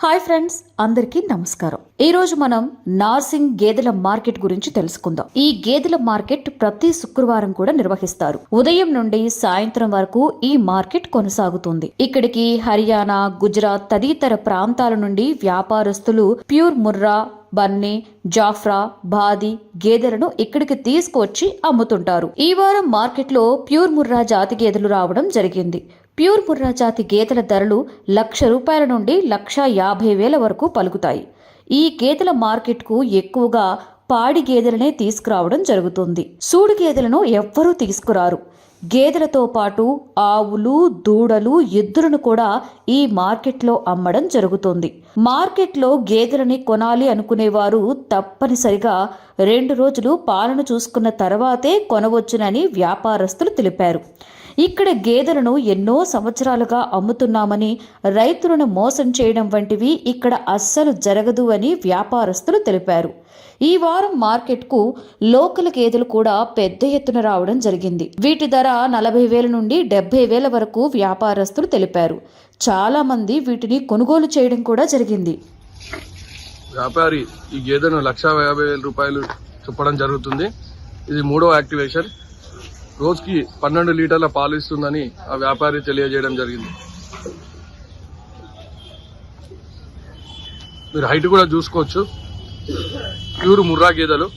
Hi friends, అందరికీ నమస్కారం. ఈ రోజు మనం నార్సింగ్ గేదెల మార్కెట్ గురించి తెలుసుకుందాం. ఈ గేదెల మార్కెట్ ప్రతి శుక్రవారం కూడా నిర్వహిస్తారు. ఉదయం నుండి సాయంత్రం వరకు ఈ మార్కెట్ కొనసాగుతుంది. ఇక్కడికి హర్యానా, గుజరాత్ తదితర ప్రాంతాల నుండి వ్యాపారస్తులు ప్యూర్ ముర్రా, బన్నీ, జాఫ్రా, బాది గేదెలను ఇక్కడికి తీసుకువచ్చి అమ్ముతుంటారు. ఈ వారం మార్కెట్లో ప్యూర్ ముర్రా జాతి గేదెలు రావడం జరిగింది. ప్యూర్ ముర్రా జాతి గేదెల ధరలు ₹1,00,000 నుండి ₹1,50,000 వరకు పలుకుతాయి. ఈ గేదెల మార్కెట్కు ఎక్కువగా పాడి గేదెలనే తీసుకురావడం జరుగుతుంది. సూడు గేదెలను ఎవ్వరూ తీసుకురారు. గేదెలతో పాటు ఆవులు, దూడలు, ఎద్దులను కూడా ఈ మార్కెట్లో అమ్మడం జరుగుతుంది. మార్కెట్లో గేదెలని కొనాలి అనుకునేవారు తప్పనిసరిగా 2 రోజులు పాలన చూసుకున్న తర్వాతే కొనవచ్చునని వ్యాపారస్తులు తెలిపారు. ఇక్కడ గేదెలను ఎన్నో సంవత్సరాలుగా అమ్ముతున్నామని, రైతులను మోసం చేయడం వంటివి ఇక్కడ అస్సలు జరగదు అని వ్యాపారస్తులు తెలిపారు. ఈ వారం మార్కెట్కు లోకల్ గేదెలు కూడా పెద్ద ఎత్తున రావడం జరిగింది. వీటి ధర 40,000 నుండి 70,000 వరకు వ్యాపారస్తులు తెలిపారు. చాలా మంది వీటిని కొనుగోలు చేయడం కూడా జరిగింది. వ్యాపారి ఈ గేదెను ₹1,50,000 చెప్పడం జరుగుతుంది. ఇది 3వ యాక్టివేషన్. రోజుకి 12 లీటర్ల పాలు ఇస్తుందని ఆ వ్యాపారి తెలియజేయడం జరిగింది. మీరు హైట్ కూడా చూసుకోవచ్చు. ప్యూర్ ముర్రా గేదెలు.